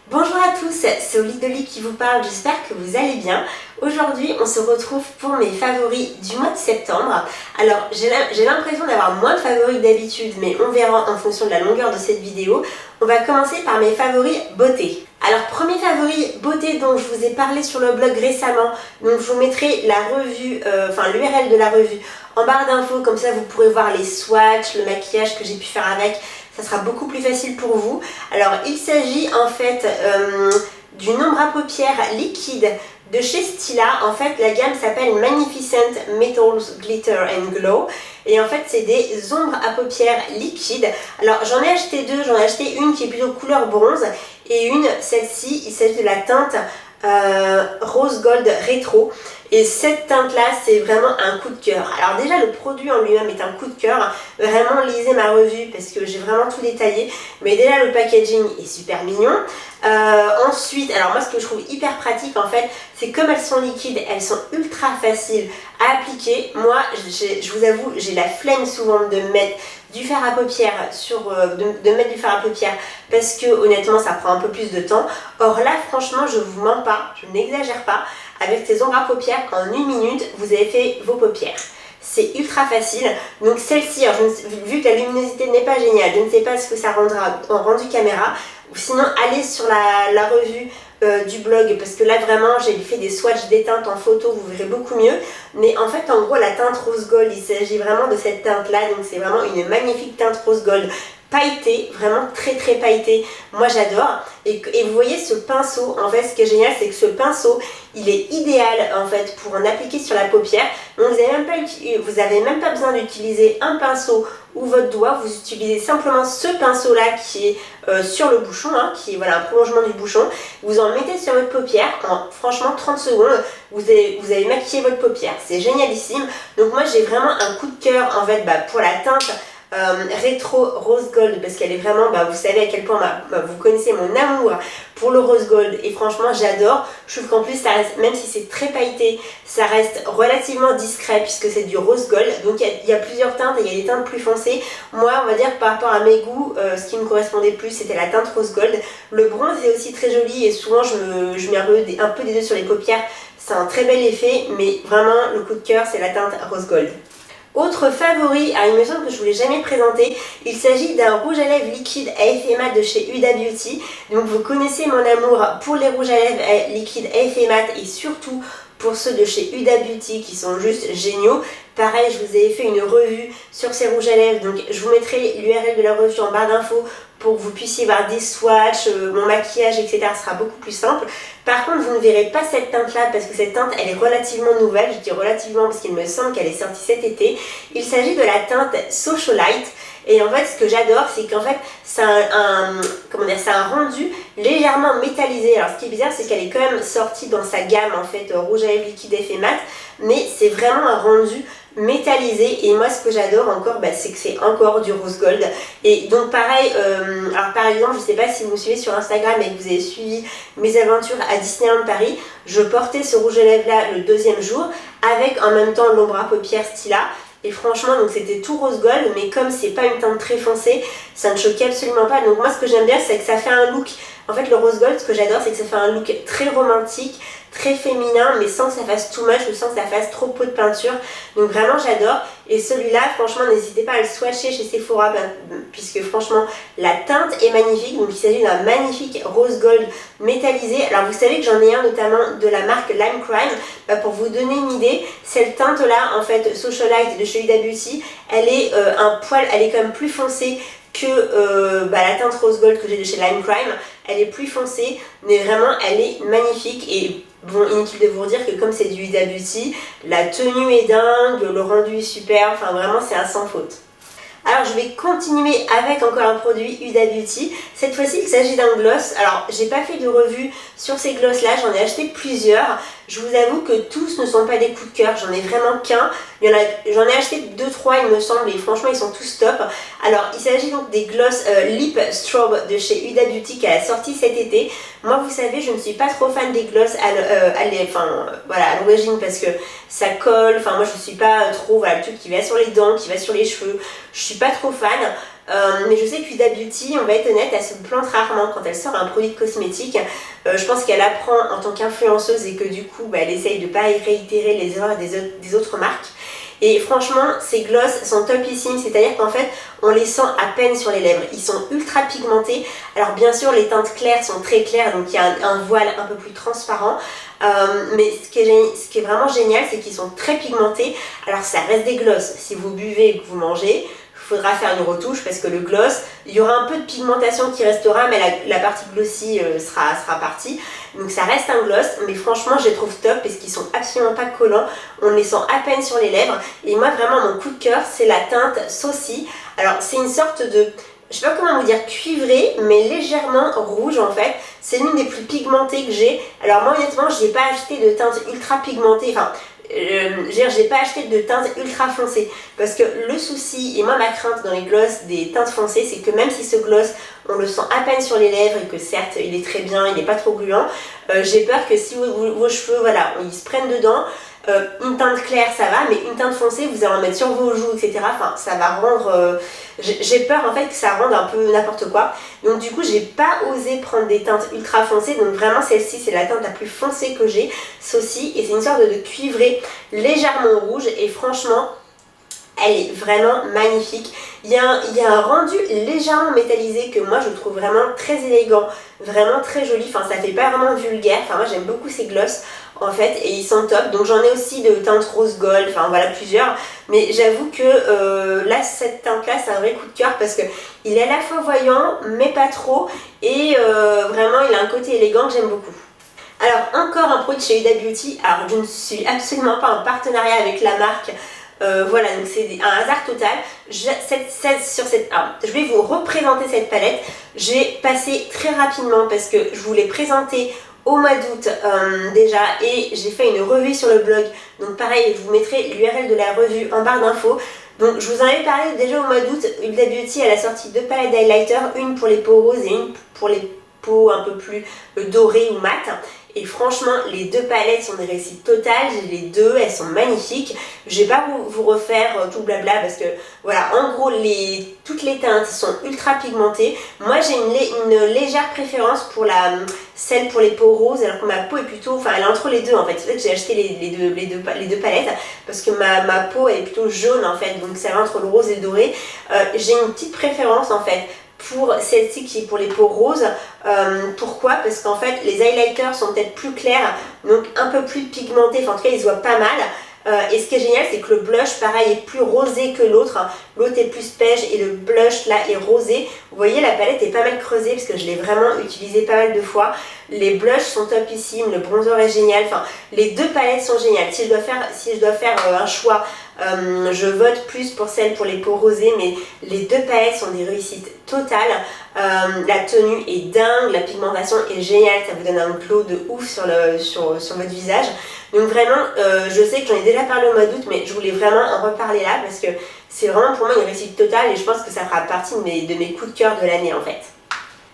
Bonjour à tous, c'est Oli qui vous parle, j'espère que vous allez bien. Aujourd'hui, on se retrouve pour mes favoris du mois de septembre. Alors, j'ai l'impression d'avoir moins de favoris que d'habitude, mais on verra en fonction de la longueur de cette vidéo. On va commencer par mes favoris beauté. Alors, premier favori beauté dont je vous ai parlé sur le blog récemment, donc je vous mettrai la revue, l'URL de la revue en barre d'infos, comme ça vous pourrez voir les swatchs, le maquillage que j'ai pu faire avec. Ça sera beaucoup plus facile pour vous. Alors, il s'agit en fait d'une ombre à paupières liquide de chez Stila. En fait, la gamme s'appelle Magnificent Metals Glitter and Glow. Et en fait, c'est des ombres à paupières liquides. Alors, j'en ai acheté deux. J'en ai acheté une qui est plutôt couleur bronze et une, celle-ci, il s'agit de la teinte Rose Gold Rétro. Et cette teinte là c'est vraiment un coup de cœur. Alors déjà le produit en lui-même est un coup de cœur. Vraiment lisez ma revue parce que j'ai vraiment tout détaillé. Mais déjà le packaging est super mignon. Ensuite, alors moi ce que je trouve hyper pratique en fait, c'est comme elles sont liquides, elles sont ultra faciles à appliquer. Moi je vous avoue, j'ai la flemme souvent de mettre du fard à paupières de mettre du fard à paupières parce que honnêtement ça prend un peu plus de temps. Or là franchement je vous mens pas, je n'exagère pas. Avec ces ombres à paupières, en 1 minute, vous avez fait vos paupières. C'est ultra facile. Donc celle-ci, vu que la luminosité n'est pas géniale, je ne sais pas ce que ça rendra en rendu caméra. Ou sinon, allez sur la revue du blog, parce que là vraiment, j'ai fait des swatchs des teintes en photo, vous verrez beaucoup mieux. Mais en fait, en gros, la teinte rose gold, il s'agit vraiment de cette teinte-là. Donc c'est vraiment une magnifique teinte rose gold pailleté, vraiment très pailleté, moi j'adore. Et vous voyez ce pinceau, en fait ce qui est génial c'est que ce pinceau il est idéal en fait pour en appliquer sur la paupière. Donc vous avez même pas besoin d'utiliser un pinceau ou votre doigt, vous utilisez simplement ce pinceau là qui est sur le bouchon, qui est voilà, un prolongement du bouchon. Vous en mettez sur votre paupière en franchement 30 secondes, vous avez maquillé votre paupière, c'est génialissime. Donc moi j'ai vraiment un coup de cœur en fait pour la teinte rétro rose gold parce qu'elle est vraiment, vous savez à quel point vous connaissez mon amour pour le rose gold et franchement j'adore. Je trouve qu'en plus ça reste, même si c'est très pailleté, ça reste relativement discret puisque c'est du rose gold. Donc il y a plusieurs teintes et il y a des teintes plus foncées. Moi on va dire que par rapport à mes goûts, ce qui me correspondait plus c'était la teinte rose gold. Le bronze est aussi très joli et souvent je mets un peu des deux sur les paupières, c'est un très bel effet, mais vraiment le coup de cœur c'est la teinte rose gold. Autre favori, il me semble que je ne vous l'ai jamais présenté, il s'agit d'un rouge à lèvres liquide à effet mat de chez Huda Beauty. Donc vous connaissez mon amour pour les rouges à lèvres liquides à effet mat et surtout pour ceux de chez Huda Beauty qui sont juste géniaux. Pareil, je vous ai fait une revue sur ces rouges à lèvres, donc je vous mettrai l'URL de la revue en barre d'infos pour que vous puissiez voir des swatchs, mon maquillage, etc. Ce sera beaucoup plus simple. Par contre, vous ne verrez pas cette teinte-là parce que cette teinte, elle est relativement nouvelle. Je dis relativement parce qu'il me semble qu'elle est sortie cet été. Il s'agit de la teinte Socialite. Et en fait, ce que j'adore, c'est qu'en fait, c'est un rendu légèrement métallisé. Alors, ce qui est bizarre, c'est qu'elle est quand même sortie dans sa gamme, en fait, rouge à lèvres liquide effet mat. Mais c'est vraiment un rendu métallisé et moi ce que j'adore encore c'est que c'est encore du rose gold. Et donc pareil, alors par exemple je sais pas si vous me suivez sur Instagram et que vous avez suivi mes aventures à Disneyland Paris, je portais ce rouge à lèvres là le 2e jour avec en même temps l'ombre à paupières Stila. Et franchement, donc c'était tout rose gold, mais comme c'est pas une teinte très foncée, ça ne choquait absolument pas. Donc moi, ce que j'aime bien, c'est que ça fait un look. En fait, le rose gold, ce que j'adore, c'est que ça fait un look très romantique, très féminin, mais sans que ça fasse too much ou sans que ça fasse trop pot de peinture. Donc vraiment, j'adore. Et celui-là, franchement, n'hésitez pas à le swatcher chez Sephora, puisque franchement, la teinte est magnifique. Donc il s'agit d'un magnifique rose gold métallisé. Alors vous savez que j'en ai un notamment de la marque Lime Crime. Pour vous donner une idée, cette teinte-là, en fait, Socialite de chez Huda Beauty, elle est elle est quand même plus foncée que la teinte rose gold que j'ai de chez Lime Crime. Elle est plus foncée, mais vraiment elle est magnifique. Et bon, inutile de vous dire que comme c'est du Huda Beauty, la tenue est dingue, le rendu est super, enfin vraiment c'est un sans faute. Alors je vais continuer avec encore un produit Huda Beauty. Cette fois-ci il s'agit d'un gloss. Alors j'ai pas fait de revue sur ces gloss là, j'en ai acheté plusieurs. Je vous avoue que tous ne sont pas des coups de cœur, j'en ai vraiment qu'un. J'en ai acheté 2-3 il me semble et franchement ils sont tous top. Alors il s'agit donc des gloss Lip Strobe de chez Huda Beauty qu'elle a sorti cet été. Moi vous savez je ne suis pas trop fan des gloss à l'origine parce que ça colle, enfin moi je suis pas trop, le truc qui va sur les dents, qui va sur les cheveux, je suis pas trop fan. mais je sais que Huda Beauty, on va être honnête, elle se plante rarement quand elle sort un produit de cosmétique. Je pense qu'elle apprend en tant qu'influenceuse et que du coup elle essaye de ne pas réitérer les erreurs des autres marques. Et franchement, ces glosses sont topissimes, c'est-à-dire qu'en fait, on les sent à peine sur les lèvres. Ils sont ultra pigmentés. Alors bien sûr, les teintes claires sont très claires, donc il y a un voile un peu plus transparent. Mais ce qui est vraiment génial, c'est qu'ils sont très pigmentés. Alors ça reste des glosses. Si vous buvez et que vous mangez, il faudra faire une retouche parce que le gloss, il y aura un peu de pigmentation qui restera, mais la partie glossy sera partie. Donc ça reste un gloss, mais franchement je les trouve top parce qu'ils sont absolument pas collants. On les sent à peine sur les lèvres. Et moi vraiment mon coup de cœur, c'est la teinte Saucy. Alors c'est une sorte de, je sais pas comment vous dire, cuivré, mais légèrement rouge en fait. C'est l'une des plus pigmentées que j'ai. Alors moi honnêtement, je n'ai pas acheté de teinte ultra pigmentée, enfin j'ai pas acheté de teinte ultra foncée parce que le souci et moi ma crainte dans les glosses des teintes foncées, c'est que même si ce gloss on le sent à peine sur les lèvres et que certes il est très bien, il n'est pas trop gluant, j'ai peur que si vos cheveux voilà ils se prennent dedans, une teinte claire ça va, mais une teinte foncée vous allez en mettre sur vos joues etc, enfin ça va rendre j'ai peur en fait que ça rende un peu n'importe quoi. Donc du coup j'ai pas osé prendre des teintes ultra foncées, donc vraiment celle-ci c'est la teinte la plus foncée que j'ai, Saucy, et c'est une sorte de cuivré légèrement rouge et franchement elle est vraiment magnifique. Il y a un rendu légèrement métallisé que moi je trouve vraiment très élégant, vraiment très joli, enfin ça fait pas vraiment vulgaire, enfin moi j'aime beaucoup ces glosses en fait et ils sont top. Donc j'en ai aussi de teinte rose gold, enfin voilà plusieurs, mais j'avoue que là cette teinte là c'est un vrai coup de cœur parce que il est à la fois voyant mais pas trop et vraiment il a un côté élégant que j'aime beaucoup. Alors encore un produit chez Huda Beauty, alors je ne suis absolument pas en partenariat avec la marque. Voilà, donc c'est un hasard total. Je vais vous représenter cette palette. J'ai passé très rapidement parce que je vous l'ai présentée au mois d'août déjà et j'ai fait une revue sur le blog. Donc pareil, je vous mettrai l'URL de la revue en barre d'infos. Donc je vous en avais parlé déjà au mois d'août. Huda Beauty elle a sorti 2 palettes d'highlighter, une pour les peaux roses et une pour les peaux un peu plus dorées ou mat. Et franchement, les 2 palettes sont des réussites totales. J'ai les 2, elles sont magnifiques. Je vais pas vous refaire tout blabla parce que voilà, en gros, toutes les teintes sont ultra pigmentées. Moi, j'ai une légère préférence pour celle pour les peaux roses, alors que ma peau est plutôt, enfin, elle est entre les deux en fait. C'est vrai que j'ai acheté les deux palettes parce que ma peau elle est plutôt jaune en fait, donc ça va entre le rose et le doré. J'ai une petite préférence en fait pour celle-ci qui est pour les peaux roses. Pourquoi? Parce qu'en fait les highlighters sont peut-être plus clairs, donc un peu plus pigmentés, enfin en tout cas ils se voient pas mal. Et ce qui est génial c'est que le blush pareil est plus rosé que l'autre, l'autre est plus beige et le blush là est rosé. Vous voyez la palette est pas mal creusée parce que je l'ai vraiment utilisée pas mal de fois. Les blushs sont topissimes, le bronzer est génial, enfin les 2 palettes sont géniales. Si je dois faire un choix, je vote plus pour celle pour les peaux rosées, mais les 2 palettes sont des réussites totales. La tenue est dingue, la pigmentation est géniale, ça vous donne un glow de ouf sur votre visage. Donc vraiment, je sais que j'en ai déjà parlé au mois d'août, mais je voulais vraiment en reparler là parce que c'est vraiment pour moi une réussite totale et je pense que ça fera partie de mes coups de cœur de l'année en fait.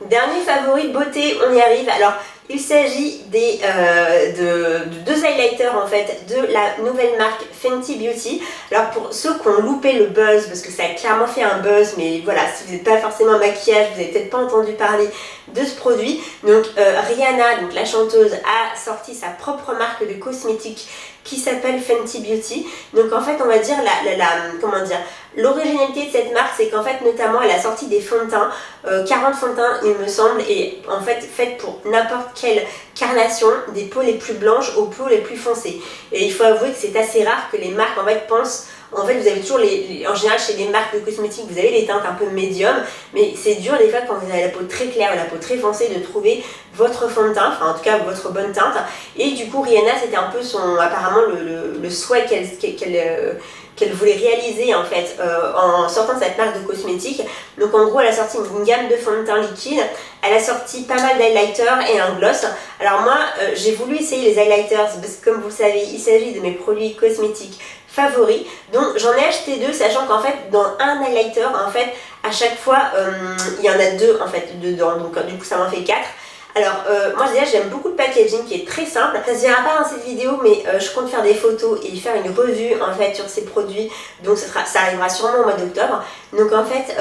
Dernier favori beauté, on y arrive. Alors il s'agit de 2 highlighters en fait de la nouvelle marque Fenty Beauty. Alors pour ceux qui ont loupé le buzz, parce que ça a clairement fait un buzz, mais voilà, si vous n'êtes pas forcément maquillage, vous n'avez peut-être pas entendu parler de ce produit. Donc Rihanna, donc la chanteuse, a sorti sa propre marque de cosmétiques qui s'appelle Fenty Beauty. Donc en fait on va dire comment dire, l'originalité de cette marque c'est qu'en fait notamment elle a sorti des fonds de teint, 40 fonds de teint il me semble, et en fait faites pour n'importe quelle carnation, des peaux les plus blanches aux peaux les plus foncées. Et il faut avouer que c'est assez rare que les marques en fait pensent. En fait, vous avez toujours en général chez les marques de cosmétiques, vous avez les teintes un peu médium, mais c'est dur des fois quand vous avez la peau très claire ou la peau très foncée de trouver votre fond de teint, enfin en tout cas votre bonne teinte. Et du coup, Rihanna, c'était un peu apparemment le souhait qu'elle voulait réaliser en fait en sortant de cette marque de cosmétiques. Donc en gros, elle a sorti une gamme de fonds de teint liquide, elle a sorti pas mal d'highlighters et un gloss. Alors moi, j'ai voulu essayer les highlighters parce que comme vous le savez, il s'agit de mes produits cosmétiques favoris. Donc j'en ai acheté 2, sachant qu'en fait dans un highlighter en fait à chaque fois il y en a 2 en fait dedans, donc du coup ça m'en fait 4. Alors moi déjà j'aime beaucoup le packaging qui est très simple. Ça se verra pas dans cette vidéo mais je compte faire des photos et faire une revue en fait sur ces produits. Donc ça arrivera sûrement au mois d'octobre. Donc en fait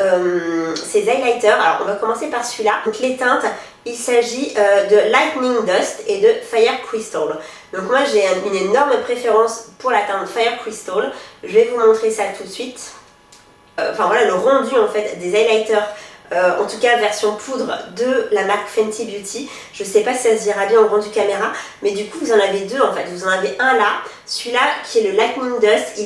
ces highlighters, alors on va commencer par celui-là. Donc les teintes, il s'agit de Lightning Dust et de Fire Crystal. Donc moi j'ai une énorme préférence pour la teinte Fire Crystal. Je vais vous montrer ça tout de suite. Enfin voilà le rendu en fait des highlighters. En tout cas version poudre de la marque Fenty Beauty. Je sais pas si ça se verra bien au rendu caméra, mais du coup vous en avez deux en fait. Vous en avez un là, celui-là qui est le Lightning Dust.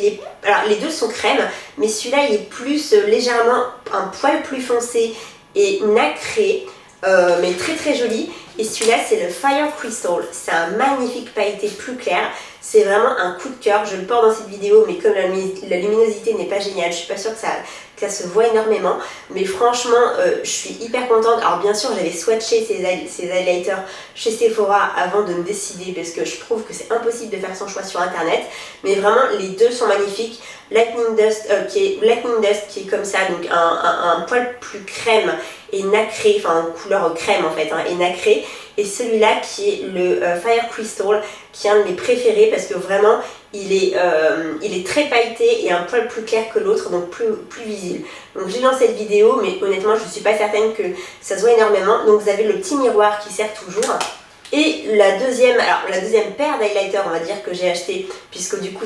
Alors les deux sont crème, mais celui-là il est plus légèrement un poil plus foncé et nacré, mais très très joli. Et celui-là c'est le Fire Crystal. C'est un magnifique pailleté plus clair. C'est vraiment un coup de cœur. Je le porte dans cette vidéo, mais comme la luminosité n'est pas géniale, je suis pas sûre que ça se voit énormément. Mais franchement, je suis hyper contente. Alors bien sûr, j'avais swatché ces highlighters chez Sephora avant de me décider parce que je trouve que c'est impossible de faire son choix sur internet. Mais vraiment, les deux sont magnifiques. Lightning Dust qui est comme ça, donc un poil plus crème et nacré, enfin couleur crème en fait, hein, et nacré. Et celui-là qui est le Fire Crystal, qui est un de mes préférés parce que vraiment il est très pailleté et un poil plus clair que l'autre, donc plus visible. Donc j'ai dans cette vidéo, mais honnêtement je ne suis pas certaine que ça se voit énormément. Donc vous avez le petit miroir qui sert toujours. Et la deuxième paire d'highlighters, on va dire, que j'ai acheté, puisque du coup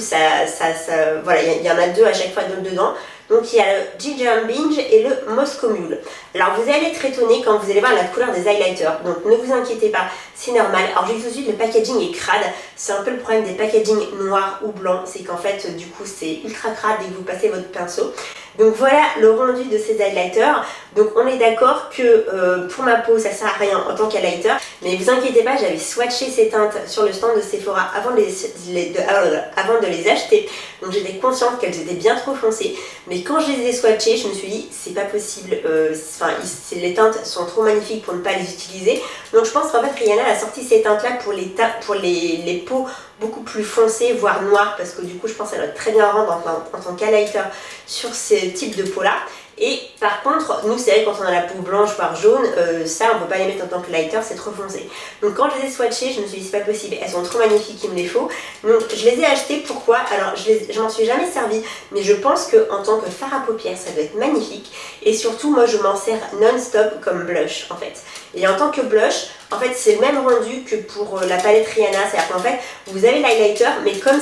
voilà, il y en a deux à chaque fois dedans. Donc il y a le Ginger Binge et le Moscow Mule. Alors vous allez être étonné quand vous allez voir la couleur des highlighters. Donc ne vous inquiétez pas, c'est normal. Alors je dis tout de suite, le packaging est crade. C'est un peu le problème des packaging noirs ou blancs. C'est qu'en fait, du coup, c'est ultra crade dès que vous passez votre pinceau. Donc voilà le rendu de ces highlighters. Donc on est d'accord que pour ma peau, ça sert à rien en tant qu'highlighter. Mais vous inquiétez pas, j'avais swatché ces teintes sur le stand de Sephora avant de les acheter. Donc j'étais consciente qu'elles étaient bien trop foncées. Mais quand je les ai swatchées, je me suis dit, c'est pas possible. Les teintes sont trop magnifiques pour ne pas les utiliser. Donc je pense qu'en fait, Rihanna a sorti ces teintes-là pour les peaux beaucoup plus foncées, voire noires, parce que du coup, je pense qu'elle va très bien rendre en tant qu'highlighter sur ces types de peau-là. Et par contre, nous c'est vrai quand on a la peau blanche voire jaune, ça on peut pas les mettre en tant que lighter, c'est trop foncé. Donc quand je les ai swatchées, je me suis dit c'est pas possible, elles sont trop magnifiques, il me les faut. Donc je les ai achetées, pourquoi? Alors je m'en suis jamais servi, mais je pense que en tant que fard à paupières, ça doit être magnifique. Et surtout moi je m'en sers non-stop comme blush en fait. Et en tant que blush, en fait c'est le même rendu que pour la palette Rihanna, c'est-à-dire qu'en fait vous avez l'highlighter, mais comme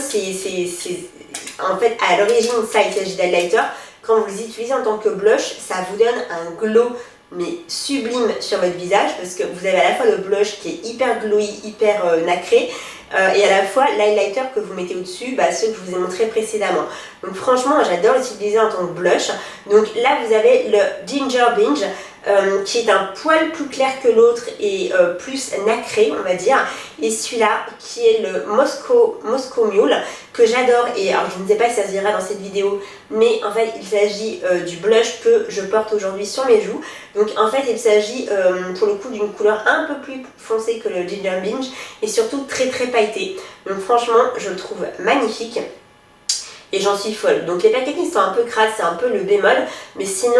en fait à l'origine ça il s'agit d'highlighter, quand vous les utilisez en tant que blush, ça vous donne un glow mais sublime sur votre visage parce que vous avez à la fois le blush qui est hyper glowy, hyper nacré et à la fois l'highlighter que vous mettez au-dessus, ceux que je vous ai montré précédemment. Donc franchement, j'adore l'utiliser en tant que blush. Donc là, vous avez le Ginger Binge qui est un poil plus clair que l'autre et plus nacré, on va dire. Et celui-là qui est le Moscow Mule que j'adore. Et alors je ne sais pas si ça se verra dans cette vidéo, mais en fait il s'agit du blush que je porte aujourd'hui sur mes joues. Donc en fait il s'agit pour le coup d'une couleur un peu plus foncée que le Ginger Binge et surtout très très pailleté. Donc franchement je le trouve magnifique. Et j'en suis folle. Donc les packaging sont un peu crades, c'est un peu le bémol. Mais sinon,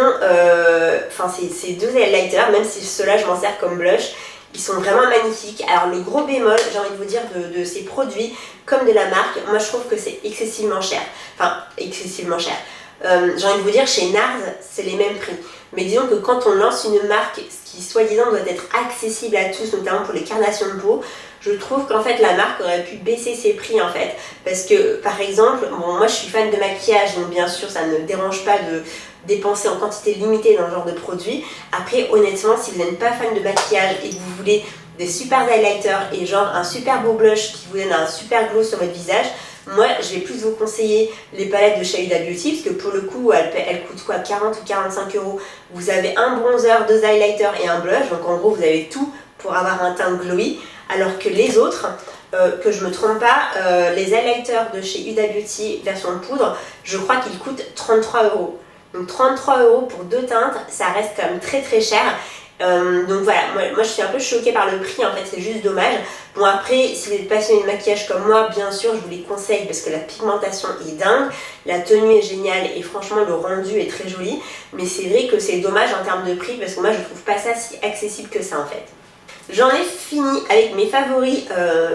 ces deux highlighters, même si ceux-là je m'en sers comme blush, ils sont vraiment magnifiques. Alors le gros bémol, j'ai envie de vous dire, de ces produits, comme de la marque, moi je trouve que c'est excessivement cher. Enfin, excessivement cher. J'ai envie de vous dire, chez NARS, c'est les mêmes prix. Mais disons que quand on lance une marque qui soi-disant doit être accessible à tous, notamment pour les carnations de peau, je trouve qu'en fait la marque aurait pu baisser ses prix en fait. Parce que par exemple, moi je suis fan de maquillage, donc bien sûr ça ne me dérange pas de dépenser en quantité limitée dans ce genre de produit. Après honnêtement, si vous n'êtes pas fan de maquillage et que vous voulez des super highlighters et genre un super beau blush qui vous donne un super glow sur votre visage, moi je vais plus vous conseiller les palettes de chez Huda Beauty parce que pour le coup elles coûtent quoi, 40 ou 45 €. Vous avez un bronzer, deux highlighters et un blush, donc en gros vous avez tout pour avoir un teint glowy. Alors que les autres, que je me trompe pas, les highlighters de chez Huda Beauty version poudre, je crois qu'ils coûtent 33 €. Donc 33 € pour deux teintes, ça reste quand même très très cher. Donc voilà, moi je suis un peu choquée par le prix en fait, c'est juste dommage. Bon après, si vous êtes passionné de maquillage comme moi, bien sûr je vous les conseille parce que la pigmentation est dingue, la tenue est géniale et franchement le rendu est très joli. Mais c'est vrai que c'est dommage en termes de prix parce que moi je trouve pas ça si accessible que ça en fait. J'en ai fini avec mes favoris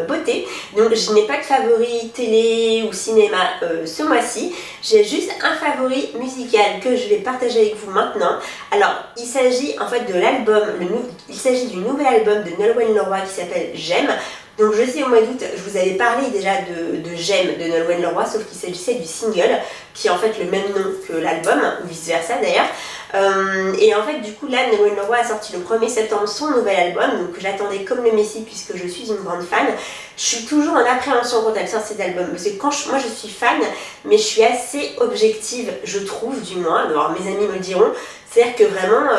beauté. Donc je n'ai pas de favoris télé ou cinéma ce mois-ci. J'ai juste un favori musical que je vais partager avec vous maintenant. Alors il s'agit en fait de l'album, il s'agit du nouvel album de Nolwenn Leroy qui s'appelle J'aime. Donc je sais, au mois d'août, je vous avais parlé déjà de J'aime de Nolwenn Leroy, sauf qu'il s'agissait du single, qui est en fait le même nom que l'album, ou vice versa d'ailleurs. Et en fait du coup là, Nolwenn Leroy a sorti le 1er septembre son nouvel album, donc j'attendais comme le Messie puisque je suis une grande fan. Je suis toujours en appréhension quand elle sort cet album, parce que moi je suis fan, mais je suis assez objective, je trouve du moins, alors mes amis me le diront. C'est-à-dire que vraiment,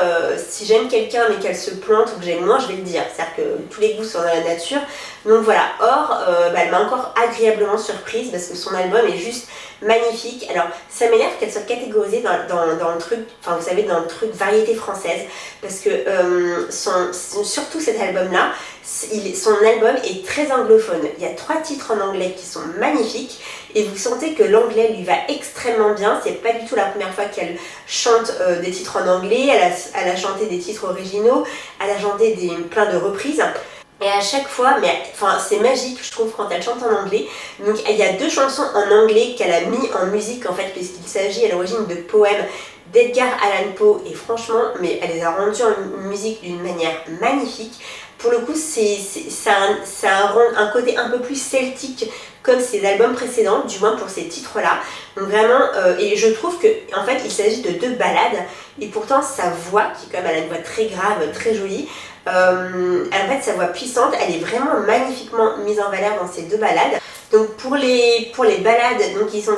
si j'aime quelqu'un mais qu'elle se plante ou que j'aime moins, je vais le dire. C'est-à-dire que tous les goûts sont dans la nature. Donc voilà, Or, elle m'a encore agréablement surprise parce que son album est juste magnifique. Alors, ça m'énerve qu'elle soit catégorisée dans le truc, enfin vous savez, dans le truc variété française. Parce que surtout cet album-là, son album est très anglophone. Il y a 3 titres en anglais qui sont magnifiques. Et vous sentez que l'anglais lui va extrêmement bien. C'est pas du tout la première fois qu'elle chante des titres en anglais. Elle a chanté des titres originaux. Elle a chanté plein de reprises. Et à chaque fois, mais enfin c'est magique je trouve quand elle chante en anglais. Donc il y a 2 chansons en anglais qu'elle a mis en musique en fait, puisqu'il s'agit à l'origine de poèmes d'Edgar Allan Poe. Et franchement, mais elle les a rendus en musique d'une manière magnifique. Pour le coup, ça a un côté un peu plus celtique comme ses albums précédents, du moins pour ces titres-là. Donc vraiment, et je trouve que en fait, il s'agit de 2 ballades, et pourtant sa voix, qui quand même elle a une voix très grave, très jolie, en fait sa voix puissante, elle est vraiment magnifiquement mise en valeur dans ces 2 ballades. Donc pour les ballades, donc qui sont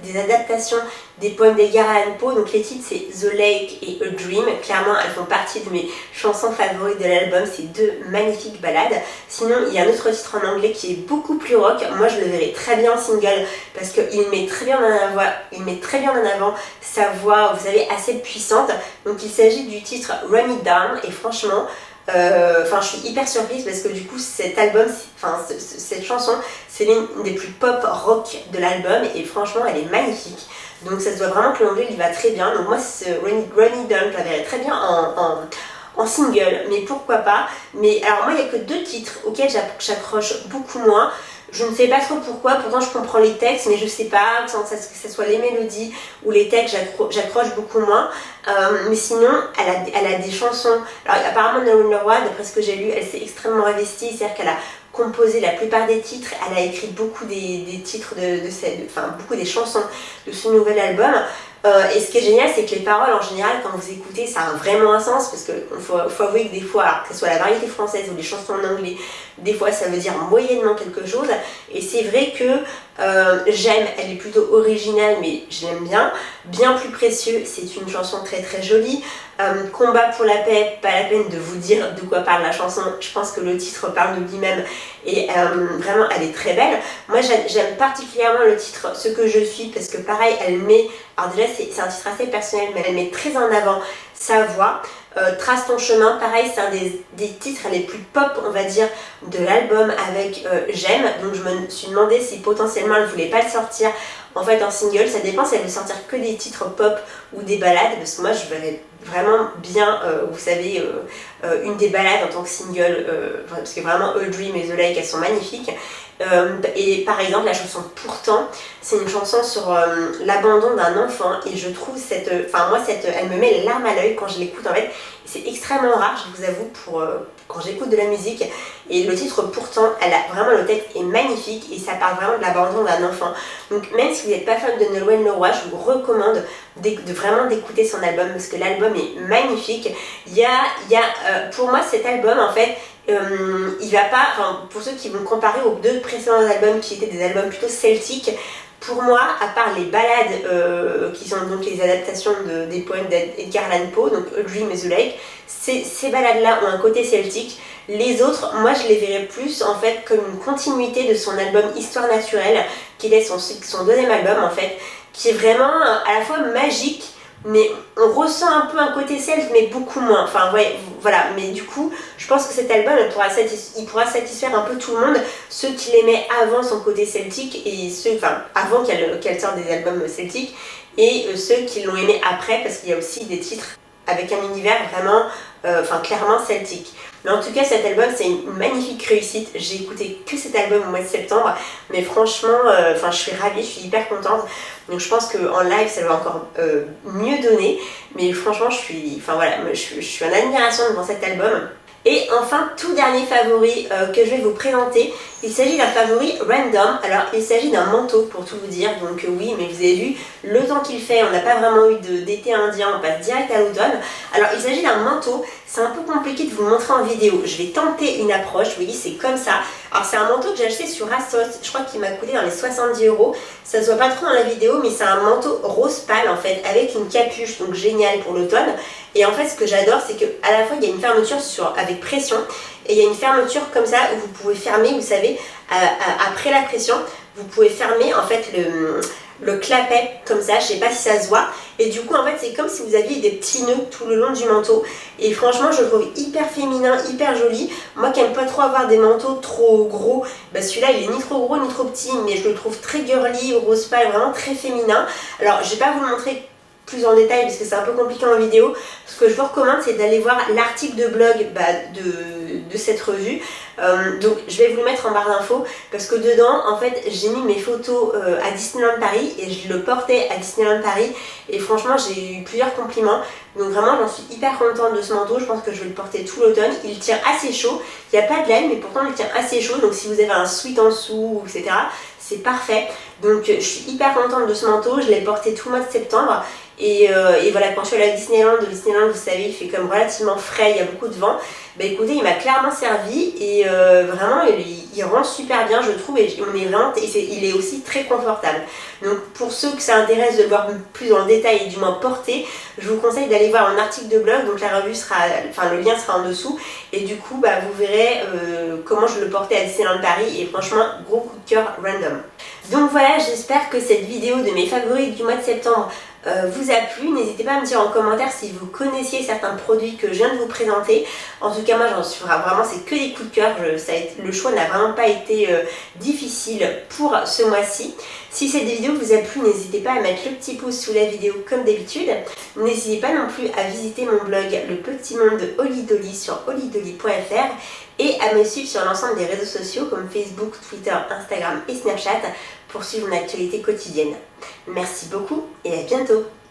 des adaptations des poèmes d'Edgar Allan Poe, donc les titres c'est The Lake et A Dream. Clairement elles font partie de mes chansons favorites de l'album, ces 2 magnifiques ballades. Sinon il y a un autre titre en anglais qui est beaucoup plus rock, moi je le verrais très bien en single parce qu'il met très bien en avant sa voix, vous savez, assez puissante. Donc il s'agit du titre Run It Down, et franchement je suis hyper surprise parce que du coup cet album, cette chanson, c'est l'une des plus pop rock de l'album, et franchement elle est magnifique. Donc ça se voit vraiment que l'anglais lui va très bien. Donc moi ce Run It Down, je la verrais très bien en single, mais pourquoi pas. Mais alors moi il n'y a que 2 titres auxquels j'accroche beaucoup moins. Je ne sais pas trop pourquoi, pourtant je comprends les textes, mais je sais pas, que ce soit les mélodies ou les textes, j'accroche beaucoup moins. Mais sinon, elle a des chansons. Alors apparemment, Nolwenn Leroy, d'après ce que j'ai lu, elle s'est extrêmement investie, c'est-à-dire qu'elle a composé la plupart des titres, elle a écrit beaucoup des titres beaucoup des chansons de ce nouvel album. Et ce qui est génial, c'est que les paroles en général, quand vous écoutez, ça a vraiment un sens, parce qu'il faut avouer que des fois, alors que ce soit la variété française ou les chansons en anglais, des fois ça veut dire moyennement quelque chose. Et c'est vrai que J'aime, elle est plutôt originale, mais je l'aime bien plus précieux, c'est une chanson très très jolie. Combat pour la paix, pas la peine de vous dire de quoi parle la chanson, je pense que le titre parle de lui-même, et vraiment elle est très belle. Moi j'aime particulièrement le titre Ce que je suis, parce que pareil elle met, alors déjà c'est un titre assez personnel, mais elle met très en avant sa voix. Trace ton chemin, pareil, c'est un des titres les plus pop, on va dire, de l'album avec J'aime. Donc je me suis demandé si potentiellement elle voulait pas le sortir en fait en single. Ça dépend si elle veut sortir que des titres pop ou des ballades, parce que moi je verrais vraiment bien, vous savez, une des ballades en tant que single, parce que vraiment A Dream et The Lake, elles sont magnifiques. Et par exemple la chanson Pourtant, c'est une chanson sur l'abandon d'un enfant, et je trouve elle me met les larmes à l'œil quand je l'écoute. En fait c'est extrêmement rare, je vous avoue, quand j'écoute de la musique. Et le titre Pourtant, le texte est magnifique, et ça parle vraiment de l'abandon d'un enfant. Donc même si vous n'êtes pas fan de Nolwenn Leroy, je vous recommande vraiment d'écouter son album, parce que l'album est magnifique. Pour moi cet album en fait, il va pas, pour ceux qui vont comparer aux 2 précédents albums qui étaient des albums plutôt celtiques, pour moi, à part les ballades qui sont donc les adaptations des poèmes d'Edgar Allan Poe, donc A Dream et The Lake, ces ballades-là ont un côté celtique. Les autres, moi je les verrais plus en fait comme une continuité de son album Histoire naturelle, qui est son 2e album en fait, qui est vraiment à la fois magique, mais on ressent un peu un côté celte, mais beaucoup moins. Enfin, ouais, voilà. Mais du coup, je pense que cet album, il pourra satisfaire un peu tout le monde, ceux qui l'aimaient avant son côté celtique, et avant qu'elle sorte des albums celtiques, et ceux qui l'ont aimé après, parce qu'il y a aussi des titres avec un univers vraiment, clairement celtique. Mais en tout cas cet album c'est une magnifique réussite. J'ai écouté que cet album au mois de septembre, mais franchement je suis ravie, je suis hyper contente. Donc je pense qu'en live ça va encore mieux donner, mais franchement je suis en admiration devant cet album. Et enfin, tout dernier favori que je vais vous présenter, il s'agit d'un favori random. Alors il s'agit d'un manteau pour tout vous dire, donc oui, mais vous avez vu le temps qu'il fait, on n'a pas vraiment eu d'été indien, on passe direct à l'automne. Alors il s'agit d'un manteau, c'est un peu compliqué de vous montrer en vidéo, je vais tenter une approche, vous voyez c'est comme ça. Alors c'est un manteau que j'ai acheté sur ASOS, je crois qu'il m'a coûté dans les 70 €, ça se voit pas trop dans la vidéo, mais c'est un manteau rose pâle en fait, avec une capuche, donc génial pour l'automne. Et en fait ce que j'adore c'est qu'à la fois il y a une fermeture avec pression, et il y a une fermeture comme ça où vous pouvez fermer, vous savez, après la pression, vous pouvez fermer en fait le clapet comme ça, je sais pas si ça se voit, et du coup en fait c'est comme si vous aviez des petits nœuds tout le long du manteau, et franchement je le trouve hyper féminin, hyper joli. Moi qui aime pas trop avoir des manteaux trop gros, bah celui-là il est ni trop gros ni trop petit, mais je le trouve très girly, rose pâle, vraiment très féminin. Alors je vais pas vous le montrer plus en détail parce que c'est un peu compliqué en vidéo. Ce que je vous recommande c'est d'aller voir l'article de blog de cette revue. Donc je vais vous le mettre en barre d'infos parce que dedans en fait j'ai mis mes photos à Disneyland Paris et je le portais à Disneyland Paris et franchement j'ai eu plusieurs compliments, donc vraiment j'en suis hyper contente de ce manteau. Je pense que je vais le porter tout l'automne. Il tient assez chaud, il n'y a pas de laine mais pourtant il tient assez chaud, donc si vous avez un sweat en dessous etc c'est parfait. Donc je suis hyper contente de ce manteau, je l'ai porté tout le mois de septembre. Et voilà, quand je suis allée à Disneyland, vous savez, il fait comme relativement frais, il y a beaucoup de vent. Bah écoutez, il m'a clairement servi et vraiment il rend super bien je trouve, et il est aussi très confortable. Donc pour ceux que ça intéresse de le voir plus en détail et du moins porter, je vous conseille d'aller voir un article de blog, donc la revue sera, le lien sera en dessous, et du coup bah, vous verrez comment je le portais à Disneyland Paris, et franchement gros coup de cœur random. Donc voilà, j'espère que cette vidéo de mes favoris du mois de septembre vous a plu. N'hésitez pas à me dire en commentaire si vous connaissiez certains produits que je viens de vous présenter. En tout cas moi j'en suis vraiment, c'est que des coups de cœur. Le choix n'a vraiment pas été difficile pour ce mois-ci. Si cette vidéo vous a plu, n'hésitez pas à mettre le petit pouce sous la vidéo comme d'habitude. N'hésitez pas non plus à visiter mon blog Le Petit Monde de Holly Dolly sur hollydolly.fr et à me suivre sur l'ensemble des réseaux sociaux comme Facebook, Twitter, Instagram et Snapchat pour suivre mon actualité quotidienne. Merci beaucoup et à bientôt.